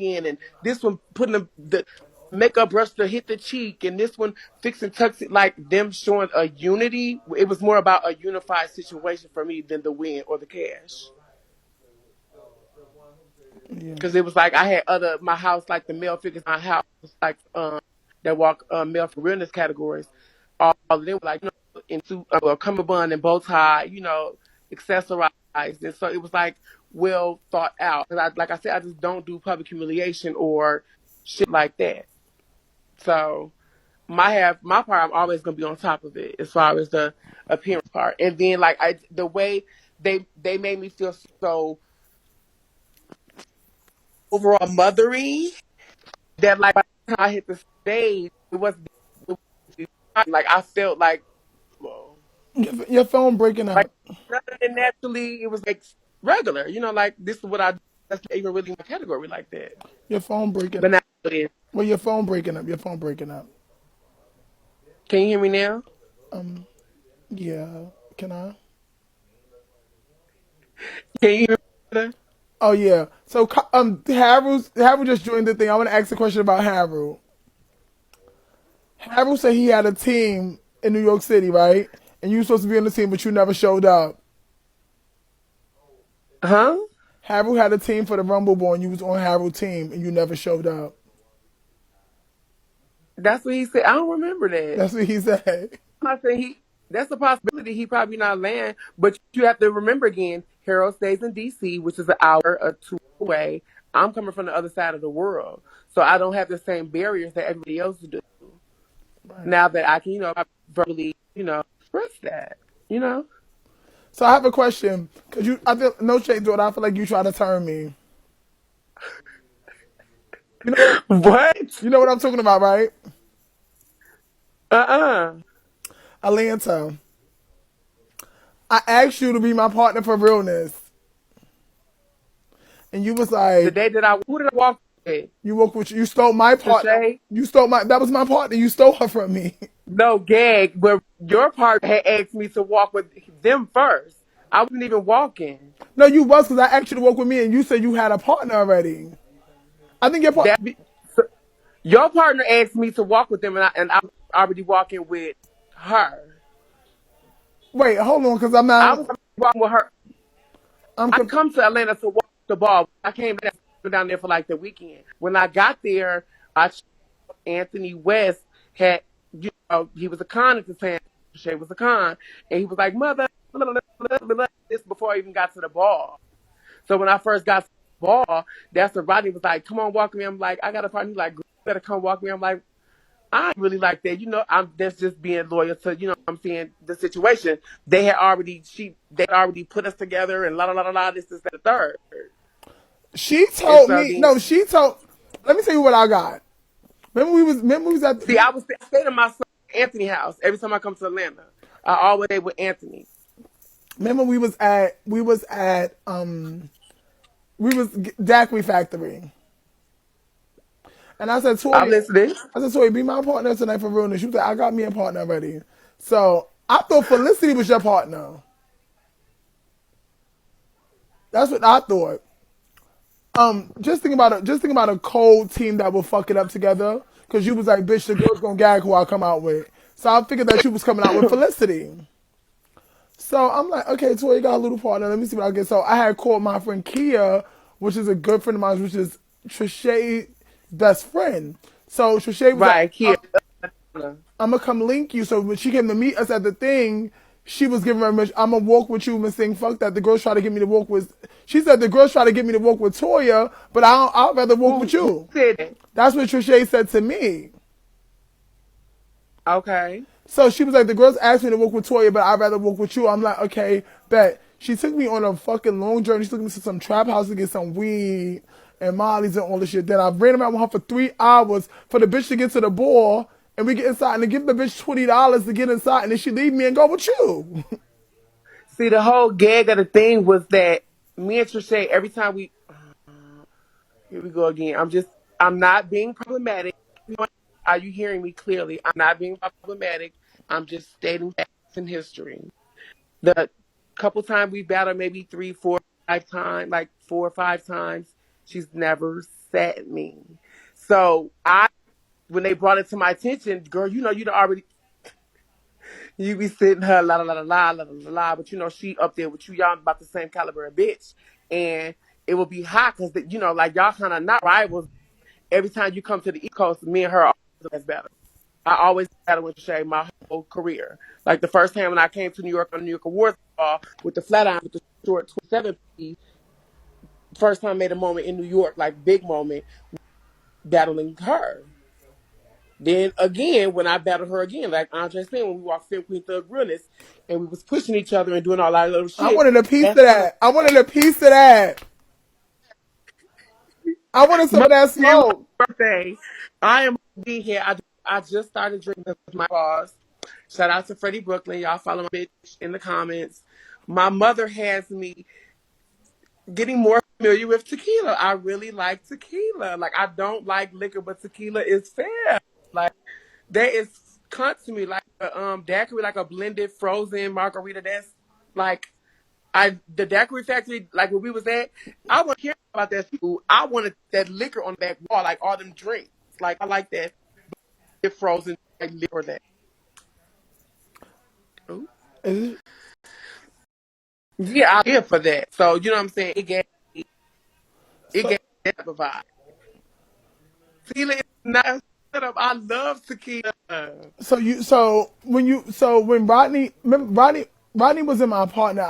in, and this one putting the makeup brush to hit the cheek, and this one fixing tucks it, like them showing a unity. It was more about a unified situation for me than the win or the cash. Yeah. Because it was like I had my house, like the male figures in my house, like that walk male for realness categories. All of them were like, into a cummerbund and bow tie, accessorized, and so it was like well thought out. Because like I said, I just don't do public humiliation or shit like that. So my part, I'm always gonna be on top of it as far as the appearance part, and then like the way they made me feel so overall mothery that like by the time I hit the stage, it was like I felt like, well, Your phone breaking like up. rather than naturally, it was like regular, like this is what I do. That's not even really my category like that. Your phone breaking But up. now, then, Well, your phone breaking up. Your phone breaking up. can you hear me now? Yeah. Can I? Can you hear me better? Oh yeah. So Harold just joined the thing. I want to ask a question about Harold. Harold said he had a team in New York City, right? And you were supposed to be on the team, but you never showed up. Huh? Harold had a team for the Rumble Boy, and you was on Harold's team, and you never showed up. That's what he said. I don't remember that. That's what he said. I say that's a possibility. He probably not land, but you have to remember again. Harold stays in D.C., which is an hour or two away. I'm coming from the other side of the world, so I don't have the same barriers that everybody else do. Right. Now that I can, verbally, express that, So I have a question, cause I feel no shade to it. I feel like you try to turn me. You know what? What? You know what I'm talking about, right? Uh-uh. Atlanta. I asked you to be my partner for realness, and you was The like, day that who did I walk with? you stole my partner. Shay? You stole that was my partner. You stole her from me. No, gag, but your partner had asked me to walk with them first. I wasn't even walking. No, you was, because I asked you to work with me, and you said you had a partner already. I think your partner. That be, so, your partner asked me to walk with them, and I was already walking with her. Wait, hold on, because I'm I not. was walking with her. I'm. I come to Atlanta to walk the ball. I came down there for like the weekend. When I got there, Anthony West had, he was a con at the time. Shay was a con, and he was like, "Mother," this before I even got to the ball. So when I first got to the ball, that's when Rodney was like, "Come on, walk me." I'm like, "I got a partner." He's like, "You better come walk me." I'm like, I ain't really like that. That's just being loyal to, what I'm saying, the situation. They had already put us together and la la la la la, this is the third. She And told so me. then, No, she told. Let me tell you what I got. Remember we was at. see, I staying at my son Anthony house every time I come to Atlanta. I always stay with Anthony. Remember we was Daiquiri Factory, and I said, I'm Toya, listening. be my partner tonight for realness. She was like, I got me a partner already. So I thought Felicity was your partner. That's what I thought. Just think about a cold team that will fuck it up together. Cause you was like, bitch, the girls gonna gag who I come out with. So I figured that you was coming out with Felicity. So I'm like, okay, Toy, you got a little partner. Let me see what I get. So I had called my friend Kia, which is a good friend of mine, which is Trishay's best friend. So Trishay was like, Right here. I'm gonna come link you. So when she came to meet us at the thing, she was giving her much. I'm gonna walk with you, Miss Thing. Fuck that. The girls try to get me to walk with. She said the girls try to get me to walk with Toya, but I'd rather walk with Who you. said that? That's what Trishay said to me. Okay. So she was like, the girls asked me to walk with Toya, but I'd rather walk with you. I'm like, okay, bet. She took me on a fucking long journey. She took me to some trap house to get some weed and mollies and all this shit. Then I ran around with her for 3 hours for the bitch to get to the ball, and we get inside and they give the bitch $20 to get inside, and then she leave me and go with you. See, the whole gag of the thing was that me and Trishay, every time here we go again. I'm not being problematic. Are you hearing me clearly? I'm not being problematic. I'm just stating facts in history. The couple times we battled, maybe 3, 4, 5 times, like 4 or 5 times, she's never upset me. So when they brought it to my attention, girl, you'd already, you be sitting her la la la la la la la la, but she up there with you, y'all about the same caliber of bitch, and it will be hot because like y'all kind of not rivals. Every time you come to the East Coast, me and her are always better. I always battle with Shay my whole career. Like the first time when I came to New York on the New York Awards ball with the flat iron with the short 27 piece, first time I made a moment in New York, like big moment, battling her. Then again, when I battled her again, like Andre said, when we walked Fem Queen Thug Realness and we was pushing each other and doing all that little I shit, wanted a piece of that's kind of that. I wanted a piece of that. I wanted some my of that my smoke. birthday. I am being here. I just started drinking my bars. Shout out to Freddie Brooklyn. Y'all follow my bitch in the comments. My mother has me getting more familiar with tequila. I really like tequila. Like I don't like liquor, but tequila is fair. Like that is cunt to me. Like a daiquiri, like a blended frozen margarita. That's like the daiquiri factory, like where we was at. I wasn't hearing about that food. I wanted that liquor on the back wall, like all them drinks. Like I like that frozen like liquor that. Ooh. Is Yeah, I'm here for that. So you know what I'm saying? It So, gave that type of vibe. Tequila is not shut up. I love tequila. so when Rodney, remember, Rodney was in my partner.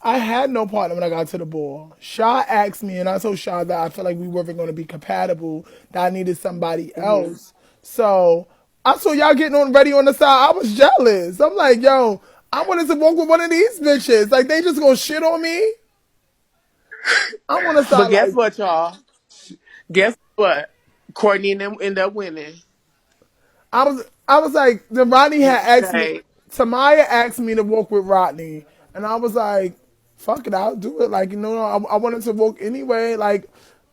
I had no partner when I got to the ball. Shaw asked me, and I told Shaw that I felt like we weren't going to be compatible. That I needed somebody Hmm. else. So I saw y'all getting on ready on the side. I was jealous. I'm like, yo, I wanted to walk with one of these bitches. Like they just gonna shit on me. I want to But start guess like what, y'all? Guess what? Courtney and them end up winning. I was like, then Rodney Hit had the asked me, shade. Tamaya asked me to walk with Rodney, and I was like, fuck it, I'll do it. Like, I wanted to walk anyway. Like,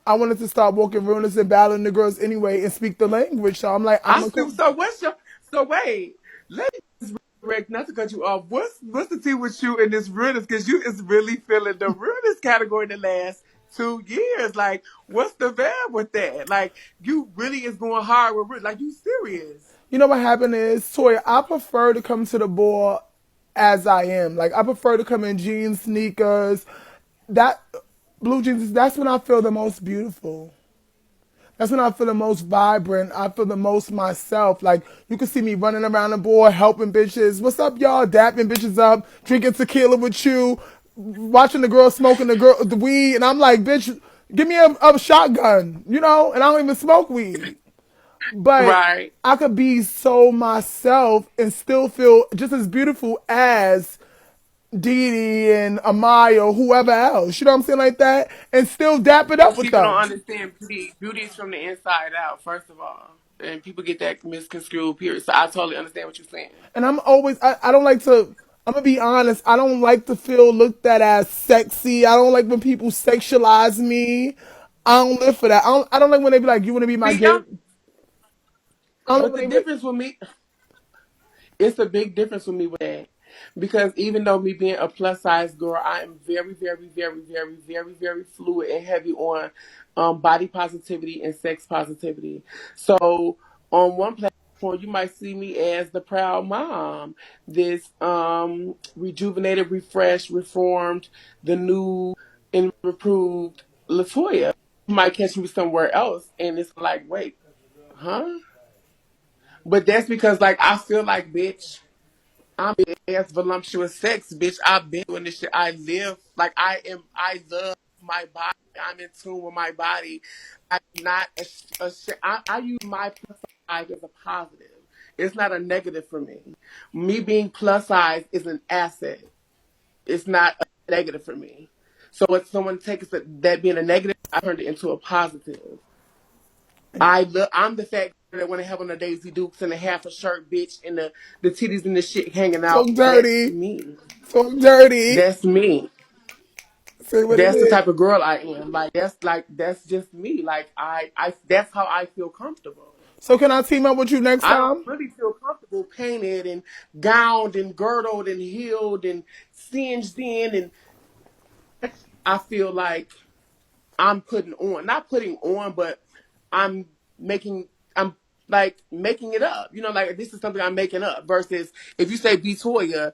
I wanted to start walking realness and battling the girls anyway and speak the language. So I'm like, I'm I gonna still go. so what's your so wait. Let me just correct not to cut you off. What's the tea with you in this realness? Because you is really feeling the realness category in the last 2 years. Like, what's the vibe with that? Like, you really is going hard with like you serious. You know what happened is, Toya, I prefer to come to the ball as I am. Like, I prefer to come in jeans, sneakers, that blue jeans. That's when I feel the most beautiful. That's when I feel the most vibrant. I feel the most myself. Like you can see me running around the board, helping bitches. What's up, y'all? Dapping bitches up, drinking tequila with you, watching the girl smoking the weed, and I'm like, bitch, give me a shotgun, And I don't even smoke weed, but Right. I could be so myself and still feel just as beautiful as Dee Dee and Amaya or whoever else. You know what I'm saying, like that, and still dap it up Because with people don't them. understand beauty. Beauty is from the inside out, first of all. And people get that misconstrued, period. So I totally understand what you're saying. And I don't like to, I'm gonna be honest, I don't like to feel looked at as sexy. I don't like when people sexualize me. I don't live for that. I don't like when they be like, you wanna be my See, gay. I don't like but when the they be like, difference with me, it's a big difference with me with that. Because even though me being a plus size girl, I am very, very, very, very, very, very fluid and heavy on body positivity and sex positivity. So on one platform, you might see me as the proud mom, this rejuvenated, refreshed, reformed, the new and improved Latoya. You might catch me somewhere else, and it's like, wait, huh? But that's because, like, I feel like, bitch. I'm as voluptuous sex, bitch. I've been doing this shit. I live like I am. I love my body. I'm in tune with my body. I'm not I use my plus size as a positive. It's not a negative for me. Me being plus size is an asset. It's not a negative for me. So when someone takes that being a negative, I turned it into a positive. I'm the fat girl that went to heaven on the Daisy Dukes and a half a shirt, bitch, and the titties and the shit hanging out. talk That's dirty, me. talk dirty, That's me. say what it That's the is. type of girl I am. That's just me. I that's how I feel comfortable. So can I team up with you next I don't time? really feel comfortable painted and gowned and girdled and heeled and singed in, and I feel like I'm putting on, not putting on, but I'm making I'm like making it up. You know, like this is something I'm making up. Versus if you say be Toya,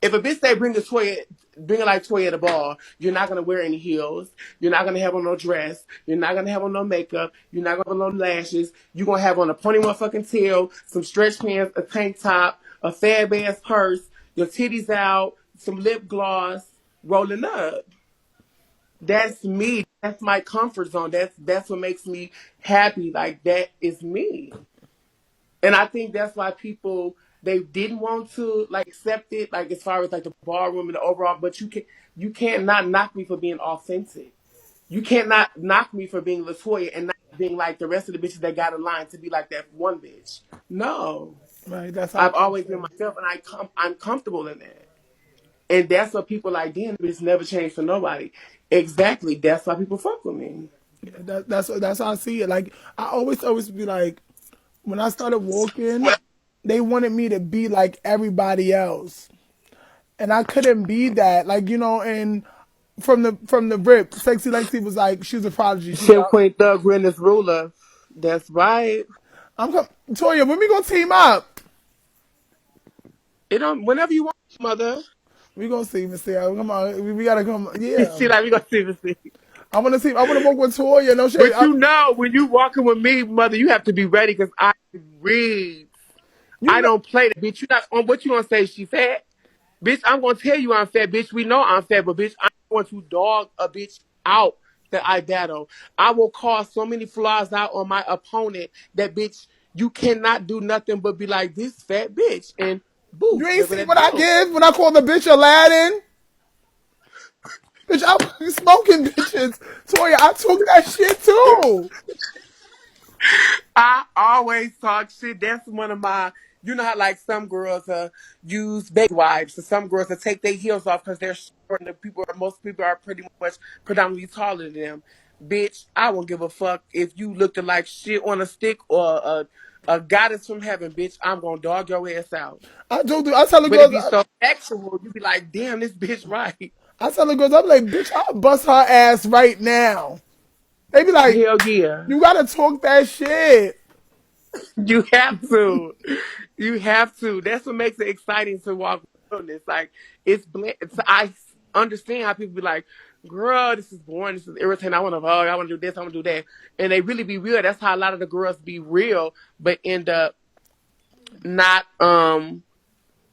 if a bitch say bring a like Toya at the ball, you're not gonna wear any heels. You're not gonna have on no dress. You're not gonna have on no makeup. You're not gonna have on no lashes. You're gonna have on a pointy motherfucking tail, some stretch pants, a tank top, a fab ass purse, your titties out, some lip gloss, rolling up. That's me. That's my comfort zone. That's what makes me happy. Like that is me. And I think that's why people they didn't want to like accept it, like as far as like the ballroom and the overall. But you can't not knock me for being authentic. You can't not knock me for being Latoya and not being like the rest of the bitches that got in line to be like that one bitch. No, Right, that's how I I've feel always been too. myself, and I'm comfortable in that. And that's what people like. Damn, it's never changed for nobody. Exactly. That's why people fuck with me. Yeah, that's how I see it. Like I always be like, when I started walking, they wanted me to be like everybody else, and I couldn't be that. Like and from the rip, Sexy Lexi was like, she was a prodigy. She was Shim out. Queen Thug, Realness Ruler. That's right. Toya, when we gonna team up? It don't. Whenever you want, mother. We gonna see, Miss Sarah. Come on, we gotta come. Yeah, She like we gonna see this thing. I wanna see. I wanna work with Toya. No shade. But you know, when you walking with me, mother, you have to be ready because I read. You I know, don't play that, bitch. You not on what you gonna say? She fat, bitch. I'm gonna tell you I'm fat, bitch. We know I'm fat, but bitch, I'm going to dog a bitch out that I battle. I will call so many flaws out on my opponent that bitch, you cannot do nothing but be like this fat bitch and boo, you ain't there go see that what I dog. give when I call the bitch Aladdin. Bitch, I'm smoking bitches. Toya, I took that shit too. I always talk shit. That's one of my, you know how like some girls use baby wipes, or some girls take their heels off because they're short, and most people are pretty much predominantly taller than them. Bitch, I won't give a fuck if you looked like shit on a stick or a goddess from heaven, bitch. I'm gonna dog your ass out. I do. I tell the But it girls. be so sexual, you be like, damn, this bitch right. I tell the girls. I'm like, bitch, I'll bust her ass right now. They be like, Hell yeah. you gotta talk that shit. You have to. You have to. That's what makes it exciting to walk on this. Like I understand how people be like, "Girl, this is boring. This is irritating. I want to hug. I want to do this. I want to do that." And they really be real. That's how a lot of the girls be real, but end up not.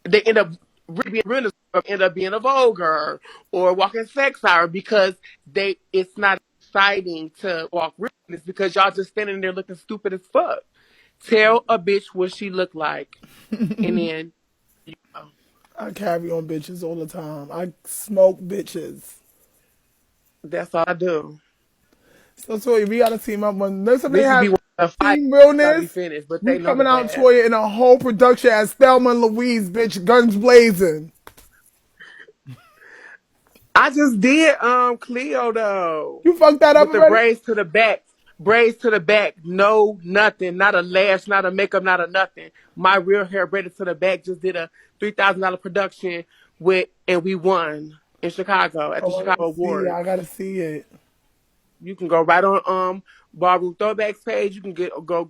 They end up really being real, end up being a vulgar or walking sex hour because It's not exciting to walk realness because y'all just standing there looking stupid as fuck. Tell a bitch what she look like, and then oh, I carry on bitches all the time. I smoke bitches. that's all I do. So Toya, we gotta team up. When next time they Bitches be have wanting to fight, Team I be Realness, finished, but we they know the coming out bad. Toya in a whole production as Thelma and Louise, bitch, guns blazing. I just did Cleo though You fucked that up with the already? braids to the back, no nothing, not a lash, not a makeup, not a nothing. My real hair braided to the back. Just did a $3,000 production and we won in Chicago at the Oh, I gotta Chicago see it. Awards. I gotta see it. You can go right on Ballroom Throwbacks page. You can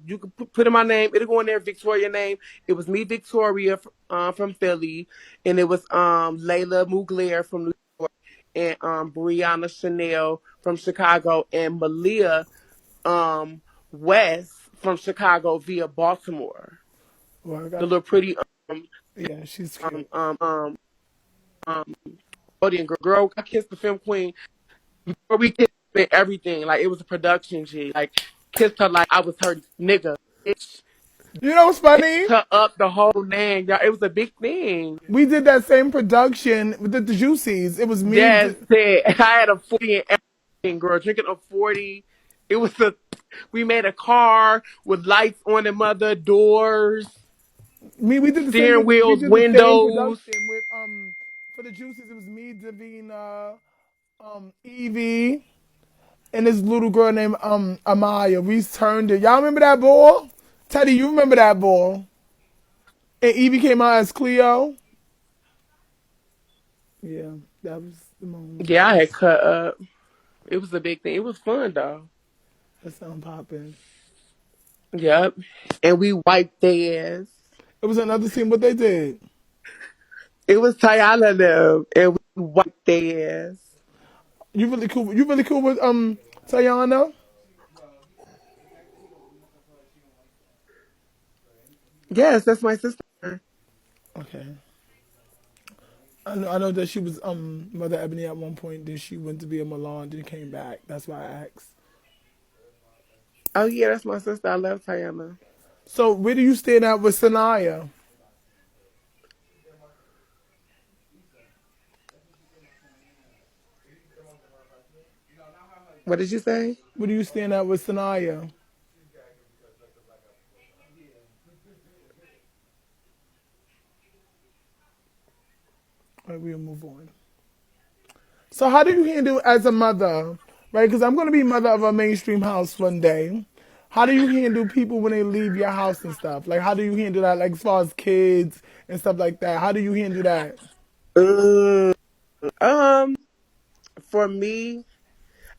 You can put in my name. It'll go in there. Victoria name. It was me, Victoria, from Philly, and it was Layla Mugler from New York, and Brianna Chanel from Chicago, and Malia West from Chicago via Baltimore. Well, I The gotta. little pretty Yeah, she's um cute. um um um Cambodian girl. I kissed the film queen. Before we kissed and everything, like it was a production G. Like kissed her like I was her nigga. Bitch. You know what's Picked funny? her up the whole name, y'all. It was a big thing. We did that same production with the Juicies. It was me. Yes, said I had a 40 and everything, girl. Drinking a 40. It was we made a car with lights on the mother, doors, Me. We did the same. steering We wheels, did the same windows. production with for the Juicies. It was me, Davina, Evie, and this little girl named Amaya. We turned it. Y'all remember that ball? Teddy, you remember that ball? And Evie came out as Cleo. Yeah, that was the moment. Yeah, I had cut up. It was a big thing. It was fun though. That sound popping. Yep. And we wiped their ass. It was another scene what they did. It was Tayana and them, and we wiped their ass. You really cool. You really cool with Tayana? Yes, that's my sister. Okay. I know that she was Mother Ebony at one point. Then she went to be a Milan. Then came back. That's why I asked. Oh yeah, that's my sister. I love Tayana. So where do you stand at with Sanaya? What did you say? Where do you stand at with Sanaya? All right, we'll move on. So how do you handle as a mother, right? Because I'm going to be mother of a mainstream house one day. How do you handle people when they leave your house and stuff? Like, how do you handle that? Like, as far as kids and stuff like that. How do you handle that? Mm, um, for me,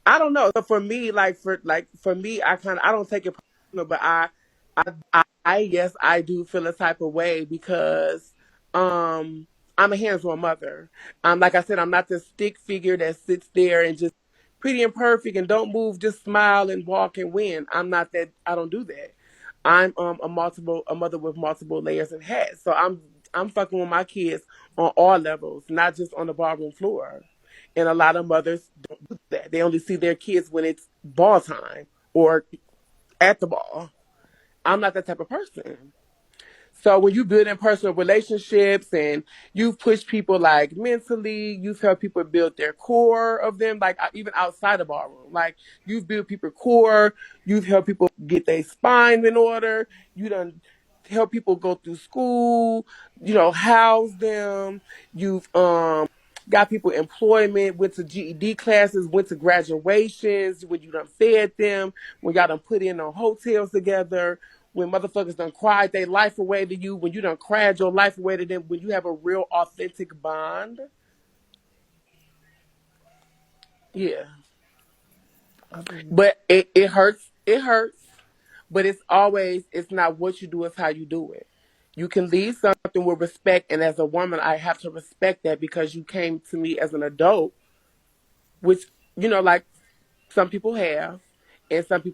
I don't know. So for me, for me, I don't take it personal, but I yes, I do feel a type of way because um I'm a hands-on mother. Like I said, I'm not this stick figure that sits there and just pretty and perfect and don't move, just smile and walk and win. I'm not that. I don't do that. I'm a mother with multiple layers and hats. So I'm fucking with my kids on all levels, not just on the ballroom floor. And a lot of mothers don't do that. They only see their kids when it's ball time or at the ball. I'm not that type of person. So when you build in personal relationships and you've pushed people like mentally, you've helped people build their core of them, like even outside the ballroom. Like you've built people core, you've helped people get their spine in order, you done help people go through school, house them, you've got people employment, went to GED classes, went to graduations, when you done fed them, when y'all done put in on hotels together, when motherfuckers done cried their life away to you, when you done cried your life away to them, when you have a real authentic bond. Yeah. I think But it hurts. It hurts. But it's not what you do, it's how you do it. You can lead something with respect. And as a woman, I have to respect that because you came to me as an adult, which, like some people have, and some people